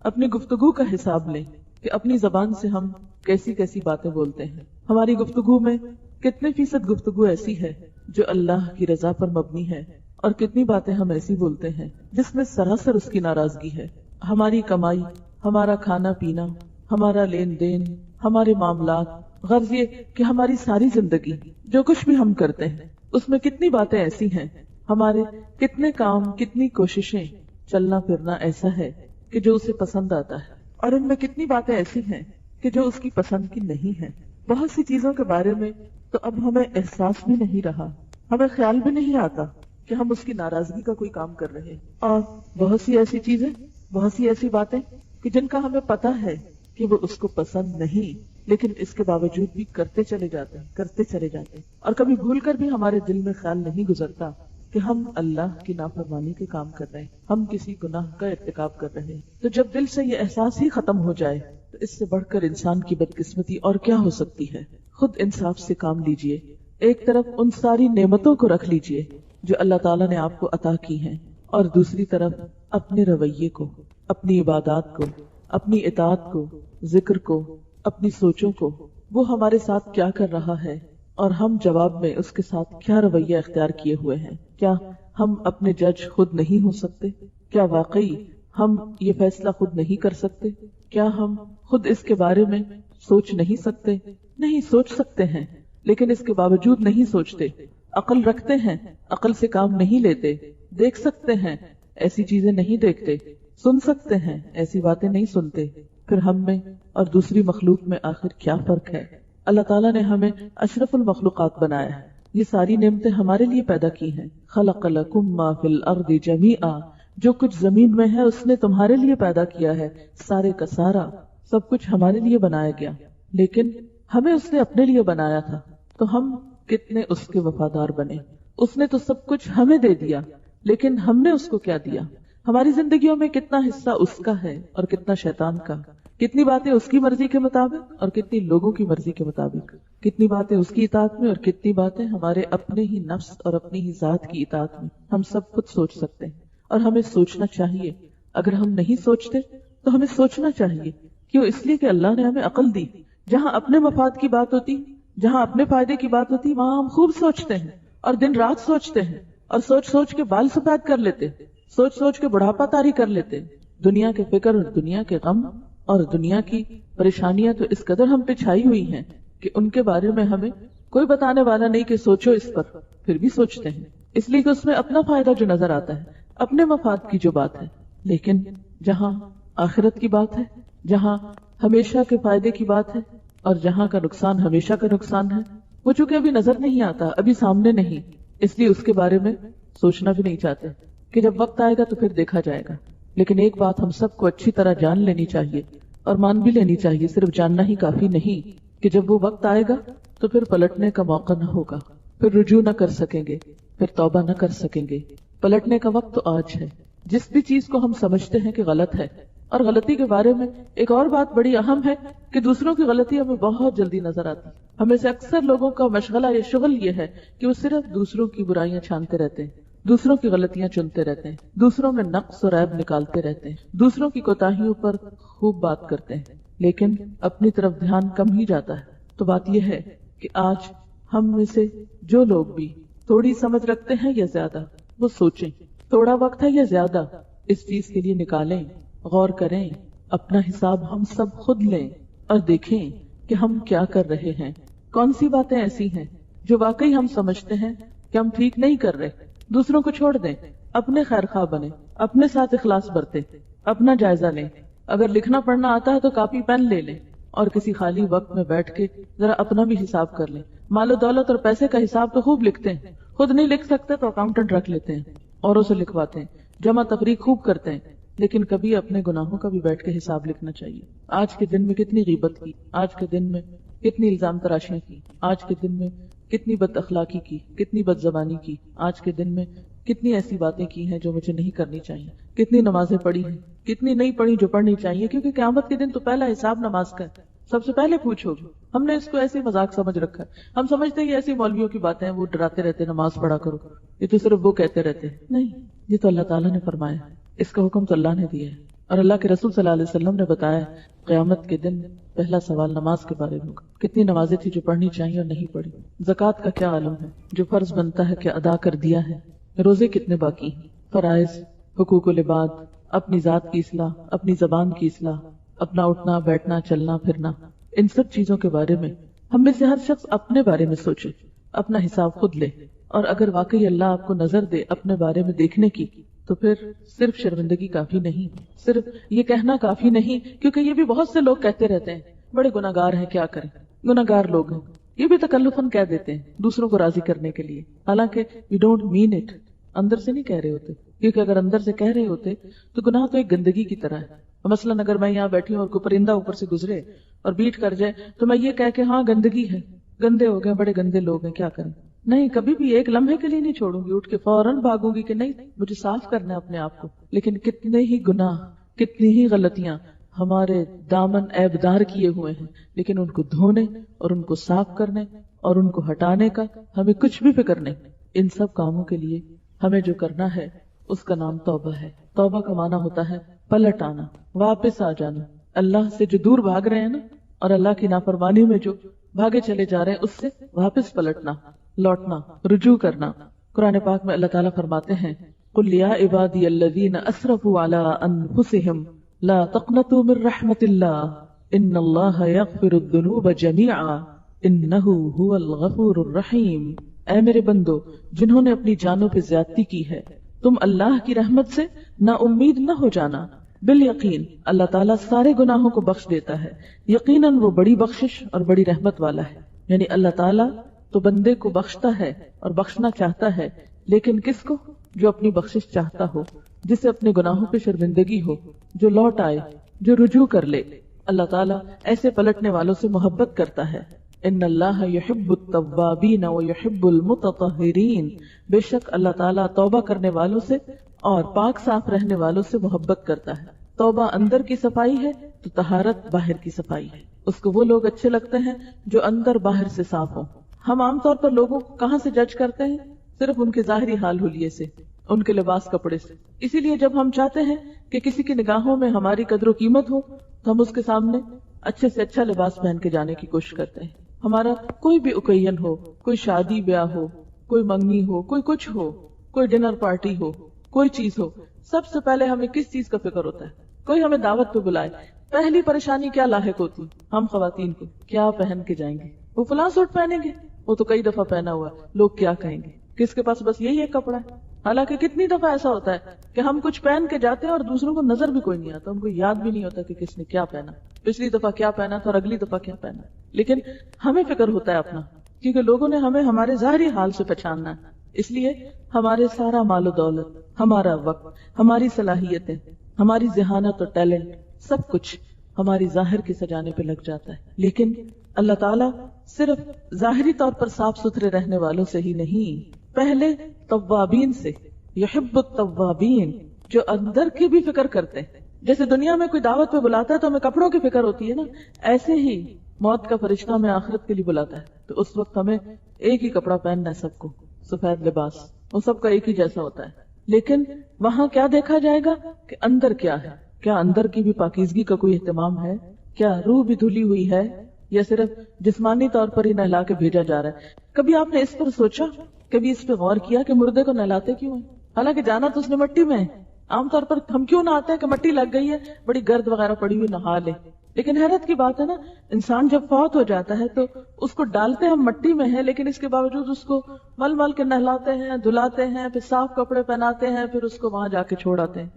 اپنی گفتگو کا حساب لیں کہ اپنی زبان سے ہم کیسی کیسی باتیں بولتے ہیں. ہماری گفتگو میں کتنے فیصد گفتگو ایسی ہے جو اللہ کی رضا پر مبنی ہے، اور کتنی باتیں ہم ایسی بولتے ہیں جس میں سراسر اس کی ناراضگی ہے. ہماری کمائی، ہمارا کھانا پینا، ہمارا لین دین، ہمارے معاملات، غرض یہ کہ ہماری ساری زندگی جو کچھ بھی ہم کرتے ہیں اس میں کتنی باتیں ایسی ہیں، ہمارے کتنے کام، کتنی کوششیں، چلنا پھرنا ایسا ہے کہ جو اسے پسند آتا ہے، اور ان میں کتنی باتیں ایسی ہیں کہ جو اس کی پسند کی نہیں ہیں. بہت سی چیزوں کے بارے میں تو اب ہمیں احساس بھی نہیں رہا، ہمیں خیال بھی نہیں آتا کہ ہم اس کی ناراضگی کا کوئی کام کر رہے ہیں. اور بہت سی ایسی چیزیں، بہت سی ایسی باتیں کہ جن کا ہمیں پتا ہے کہ وہ اس کو پسند نہیں، لیکن اس کے باوجود بھی کرتے چلے جاتے ہیں. اور کبھی بھول کر بھی ہمارے دل میں خیال نہیں گزرتا کہ ہم اللہ کی نافرمانی کے کام کر رہے ہیں، ہم کسی گناہ کا ارتکاب کر رہے ہیں. تو جب دل سے یہ احساس ہی ختم ہو جائے تو اس سے بڑھ کر انسان کی بدقسمتی اور کیا ہو سکتی ہے. خود انصاف سے کام لیجئے. ایک طرف ان ساری نعمتوں کو رکھ لیجئے جو اللہ تعالیٰ نے آپ کو عطا کی ہیں، اور دوسری طرف اپنے رویے کو، اپنی عبادات کو، اپنی اطاعت کو، ذکر کو، اپنی سوچوں کو، وہ ہمارے ساتھ کیا کر رہا ہے اور ہم جواب میں اس کے ساتھ کیا رویہ اختیار کیے ہوئے ہیں. کیا ہم اپنے جج خود نہیں ہو سکتے؟ کیا واقعی ہم یہ فیصلہ خود نہیں کر سکتے؟ کیا ہم خود اس کے بارے میں سوچ نہیں سکتے؟ نہیں، سوچ سکتے ہیں، لیکن اس کے باوجود نہیں سوچتے. عقل رکھتے ہیں، عقل سے کام نہیں لیتے. دیکھ سکتے ہیں، ایسی چیزیں نہیں دیکھتے. سن سکتے ہیں، ایسی باتیں نہیں سنتے. پھر ہم میں اور دوسری مخلوق میں آخر کیا فرق ہے؟ اللہ تعالیٰ نے ہمیں اشرف المخلوقات بنایا ہے. یہ ساری نعمتیں ہمارے لیے پیدا کی ہیں. خلق لکم ما فی الارض جمیعا، جو کچھ زمین میں ہے اس نے تمہارے لیے پیدا کیا ہے. سارے کا سارا سب کچھ ہمارے لیے بنایا گیا، لیکن ہمیں اس نے اپنے لیے بنایا تھا تو ہم کتنے اس کے وفادار بنے. اس نے تو سب کچھ ہمیں دے دیا، لیکن ہم نے اس کو کیا دیا؟ ہماری زندگیوں میں کتنا حصہ اس کا ہے اور کتنا شیطان کا؟ کتنی باتیں اس کی مرضی کے مطابق اور کتنی لوگوں کی مرضی کے مطابق؟ کتنی باتیں اس کی اطاعت میں اور کتنی باتیں ہمارے اپنے ہی نفس اور اپنی ہی ذات کی اطاعت میں؟ ہم سب خود سوچ سکتے ہیں، اور ہمیں سوچنا چاہیے. اگر ہم نہیں سوچتے تو ہمیں سوچنا چاہیے. کیوں؟ اس لیے کہ اللہ نے ہمیں عقل دی. جہاں اپنے مفاد کی بات ہوتی، جہاں اپنے فائدے کی بات ہوتی، وہاں ہم خوب سوچتے ہیں اور دن رات سوچتے ہیں، اور سوچ سوچ کے بال سفید کر لیتے، سوچ سوچ کے بڑھاپا طاری کر لیتے. دنیا کے فکر اور دنیا کے غم اور دنیا کی پریشانیاں تو اس قدر ہم پہ چھائی ہوئی ہیں کہ ان کے بارے میں ہمیں کوئی بتانے والا نہیں کہ سوچو اس پر، پھر بھی سوچتے ہیں. اس لیے کہ اس میں اپنا فائدہ جو نظر آتا ہے، اپنے مفاد کی جو بات ہے. لیکن جہاں آخرت کی بات ہے، جہاں ہمیشہ کے فائدے کی بات ہے، اور جہاں کا نقصان ہمیشہ کا نقصان ہے، وہ چونکہ ابھی نظر نہیں آتا، ابھی سامنے نہیں، اس لیے اس کے بارے میں سوچنا بھی نہیں چاہتے کہ جب وقت آئے گا تو پھر دیکھا جائے گا. لیکن ایک بات ہم سب کو اچھی طرح جان لینی چاہیے اور مان بھی لینی چاہیے، صرف جاننا ہی کافی نہیں، کہ جب وہ وقت آئے گا تو پھر پلٹنے کا موقع نہ ہوگا، پھر رجوع نہ کر سکیں گے، پھر توبہ نہ کر سکیں گے. پلٹنے کا وقت تو آج ہے. جس بھی چیز کو ہم سمجھتے ہیں کہ غلط ہے، اور غلطی کے بارے میں ایک اور بات بڑی اہم ہے کہ دوسروں کی غلطی ہمیں بہت جلدی نظر آتی. ہمیں سے اکثر لوگوں کا مشغلہ یا شغل یہ ہے کہ وہ صرف دوسروں کی برائیاں چھانتے رہتے ہیں، دوسروں کی غلطیاں چنتے رہتے ہیں، دوسروں میں نقص اور عیب نکالتے رہتے ہیں، دوسروں کی کوتاہیوں پر خوب بات کرتے ہیں، لیکن اپنی طرف دھیان کم ہی جاتا ہے. تو بات یہ ہے کہ آج ہم میں سے جو لوگ بھی تھوڑی سمجھ رکھتے ہیں یا زیادہ، وہ سوچیں تھوڑا وقت ہے یا زیادہ، اس چیز کے لیے نکالیں، غور کریں، اپنا حساب ہم سب خود لیں اور دیکھیں کہ ہم کیا کر رہے ہیں. کون سی باتیں ایسی ہیں جو واقعی ہم سمجھتے ہیں کہ ہم ٹھیک نہیں کر رہے. دوسروں کو چھوڑ دیں، اپنے خیر خواہ بنیں، اپنے ساتھ اخلاص برتیں، اپنا جائزہ لیں. اگر لکھنا پڑھنا آتا ہے تو کاپی پین لے لیں اور کسی خالی وقت میں بیٹھ کے ذرا اپنا بھی حساب کر لیں. مال و دولت اور پیسے کا حساب تو خوب لکھتے ہیں، خود نہیں لکھ سکتے تو اکاؤنٹنٹ رکھ لیتے ہیں، اوروں سے لکھواتے ہیں، جمع تفریق خوب کرتے ہیں، لیکن کبھی اپنے گناہوں کا بھی بیٹھ کے حساب لکھنا چاہیے. آج کے دن میں کتنی غیبت کی، آج کے دن میں کتنی الزام تراشیاں کی، آج کے دن میں کتنی بد اخلاقی کی، کتنی بد زبانی کی، آج کے دن میں کتنی ایسی باتیں کی ہیں جو مجھے نہیں کرنی چاہیے، کتنی نمازیں پڑھی ہیں، کتنی نہیں پڑھی جو پڑھنی چاہیے، کیونکہ قیامت کے دن تو پہلا حساب نماز کا ہے، سب سے پہلے پوچھو گے. ہم نے اس کو ایسے مذاق سمجھ رکھا ہے، ہم سمجھتے ہیں یہ ایسی مولویوں کی باتیں ہیں، وہ ڈراتے رہتے نماز پڑھا کرو، یہ تو صرف وہ کہتے رہتے ہیں. نہیں، یہ تو اللہ تعالیٰ نے فرمایا ہے، اس کا حکم تو اللہ نے دیا ہے. اور اللہ کے رسول صلی اللہ علیہ وسلم نے بتایا قیامت کے دن پہلا سوال نماز کے بارے میں ہوگا، کتنی نمازیں تھی جو پڑھنی چاہیے اور نہیں پڑھی، زکوٰۃ کا کیا عالم ہے، جو فرض بنتا ہے کہ ادا کر دیا ہے، روزے کتنے باقی ہیں، فرائض، حقوق العباد، اپنی ذات کی اصلاح، اپنی زبان کی اصلاح، اپنا اٹھنا بیٹھنا چلنا پھرنا، ان سب چیزوں کے بارے میں ہم میں سے ہر شخص اپنے بارے میں سوچے، اپنا حساب خود لے، اور اگر واقعی اللہ آپ کو نظر دے اپنے بارے میں دیکھنے کی تو پھر صرف شرمندگی کافی نہیں، صرف یہ کہنا کافی نہیں، کیونکہ یہ بھی بہت سے لوگ کہتے رہتے ہیں بڑے گناہگار ہیں، کیا کریں، گناہگار لوگ ہیں، یہ بھی تکلفاً کہہ دیتے ہیں دوسروں کو راضی کرنے کے لیے، حالانکہ وی ڈونٹ مین اٹ، اندر سے نہیں کہہ رہے ہوتے، کیونکہ اگر اندر سے کہہ رہے ہوتے تو گناہ تو ایک گندگی کی طرح ہے۔ مثلاً اگر میں یہاں بیٹھی ہوں اور کوئی پرندہ اوپر سے گزرے اور بیٹ کر جائے تو میں یہ کہہ کے ہاں گندگی ہے، گندے ہو گئے، بڑے گندے لوگ ہیں، کیا کریں، نہیں، کبھی بھی ایک لمحے کے لیے نہیں چھوڑوں گی، اٹھ کے فوراً بھاگوں گی کہ نہیں، مجھے صاف کرنا ہے اپنے آپ کو۔ لیکن کتنے ہی گناہ، کتنی ہی غلطیاں ہمارے دامن عیبدار کیے ہوئے ہیں، لیکن ان کو دھونے اور ان کو صاف کرنے اور ان کو ہٹانے کا ہمیں کچھ بھی فکر نہیں۔ ان سب کاموں کے لیے ہمیں جو کرنا ہے اس کا نام توبہ ہے۔ توبہ کا معنی ہوتا ہے پلٹ آنا، واپس آ جانا، اللہ سے جو دور بھاگ رہے ہیں نا، اور اللہ کی نافرمانی میں جو بھاگے چلے جا رہے ہیں، اس سے واپس پلٹنا، لوٹنا، رجوع کرنا۔ قرآن پاک میں اللہ تعالیٰ فرماتے ہیں قُلْ يَا عِبَادِيَ الَّذِينَ أَسْرَفُوا عَلَىٰ أَنفُسِهِمْ لَا تَقْنَطُوا مِن رَحْمَةِ اللَّهِ إِنَّ اللَّهَ يَغْفِرُ الذُّنُوبَ جَمِيعًا إِنَّهُ هُوَ الْغَفُورُ الرَّحِيمُ۔ اے میرے بندو، جنہوں نے اپنی جانوں پہ زیادتی کی ہے، تم اللہ کی رحمت سے نا امید نہ ہو جانا، بالیقین اللہ تعالیٰ سارے گناہوں کو بخش دیتا ہے، یقیناً وہ بڑی بخشش اور بڑی رحمت والا ہے۔ یعنی اللہ تعالیٰ تو بندے کو بخشتا ہے اور بخشنا چاہتا ہے، لیکن کس کو؟ جو اپنی بخشش چاہتا ہو، جسے اپنے گناہوں پہ شرمندگی ہو، جو لوٹ آئے، جو رجوع کر لے۔ اللہ تعالیٰ ایسے پلٹنے والوں سے محبت کرتا ہے۔ ان اللہ یحب التوابین ویحب المتطہرین، بے شک اللہ تعالیٰ توبہ کرنے والوں سے اور پاک صاف رہنے والوں سے محبت کرتا ہے۔ توبہ اندر کی صفائی ہے تو طہارت باہر کی صفائی ہے۔ اس کو وہ لوگ اچھے لگتے ہیں جو اندر باہر سے صاف ہوں۔ ہم عام طور پر لوگوں کو کہاں سے جج کرتے ہیں؟ صرف ان کے ظاہری حال حلیے سے، ان کے لباس کپڑے سے۔ اسی لیے جب ہم چاہتے ہیں کہ کسی کی نگاہوں میں ہماری قدر و قیمت ہو تو ہم اس کے سامنے اچھے سے اچھا لباس پہن کے جانے کی کوشش کرتے ہیں۔ ہمارا کوئی بھی اوکیزن ہو، کوئی شادی بیاہ ہو، کوئی منگنی ہو، کوئی کچھ ہو، کوئی ڈنر پارٹی ہو، کوئی چیز ہو، سب سے پہلے ہمیں کس چیز کا فکر ہوتا ہے؟ کوئی ہمیں دعوت پہ بلائے، پہلی پریشانی کیا لاحق ہوتی؟ ہم خواتین کو کیا پہن کے جائیں گے؟ وہ فلاں سوٹ پہنیں گے، وہ تو کئی دفعہ پہنا ہوا ہے، لوگ کیا کہیں گے؟ کس کے پاس بس یہی ایک کپڑا ہے؟ حالانکہ کتنی دفعہ ایسا ہوتا ہے کہ ہم کچھ پہن کے جاتے ہیں اور دوسروں کو نظر بھی کوئی نہیں آتا، ہم کو یاد بھی نہیں ہوتا کہ کس نے کیا پہنا، پچھلی دفعہ کیا پہنا تھا اور اگلی دفعہ کیا پہنا۔ لیکن ہمیں فکر ہوتا ہے اپنا، کیونکہ لوگوں نے ہمیں ہمارے ظاہری حال سے پہچاننا ہے، اس لیے ہمارے سارا مال و دولت، ہمارا وقت، ہماری صلاحیتیں، ہماری ذہانت اور ٹیلنٹ، سب کچھ ہماری ظاہر کے سجانے پہ لگ جاتا ہے۔ لیکن اللہ تعالیٰ صرف ظاہری طور پر صاف ستھرے رہنے والوں سے ہی نہیں، پہلے توابین سے، یحب التوابین، جو اندر کی بھی فکر کرتے ہیں۔ جیسے دنیا میں کوئی دعوت پہ بلاتا ہے تو ہمیں کپڑوں کی فکر ہوتی ہے نا، ایسے ہی موت کا فرشتہ ہمیں آخرت کے لیے بلاتا ہے تو اس وقت ہمیں ایک ہی کپڑا پہننا ہے، سب کو سفید لباس، وہ سب کا ایک ہی جیسا ہوتا ہے۔ لیکن وہاں کیا دیکھا جائے گا کہ اندر کیا ہے؟ کیا اندر کی بھی پاکیزگی کا کوئی اہتمام ہے؟ کیا روح بھی دھلی ہوئی ہے یا صرف جسمانی طور پر ہی نہلا کے بھیجا جا رہا ہے؟ کبھی آپ نے اس پر سوچا، کبھی اس پہ غور کیا کہ مردے کو نہلاتے کیوں ہیں؟ حالانکہ جانا تو اس نے مٹی میں ہے۔ عام طور پر ہم کیوں نہ آتے ہیں کہ مٹی لگ گئی ہے، بڑی گرد وغیرہ پڑی ہوئی، نہا لے۔ لیکن حیرت کی بات ہے نا، انسان جب فوت ہو جاتا ہے تو اس کو ڈالتے ہم مٹی میں ہے، لیکن اس کے باوجود اس کو مل مل کے نہلاتے ہیں، دھلاتے ہیں، پھر صاف کپڑے پہناتے ہیں، پھر اس کو وہاں جا کے چھوڑ آتے ہیں۔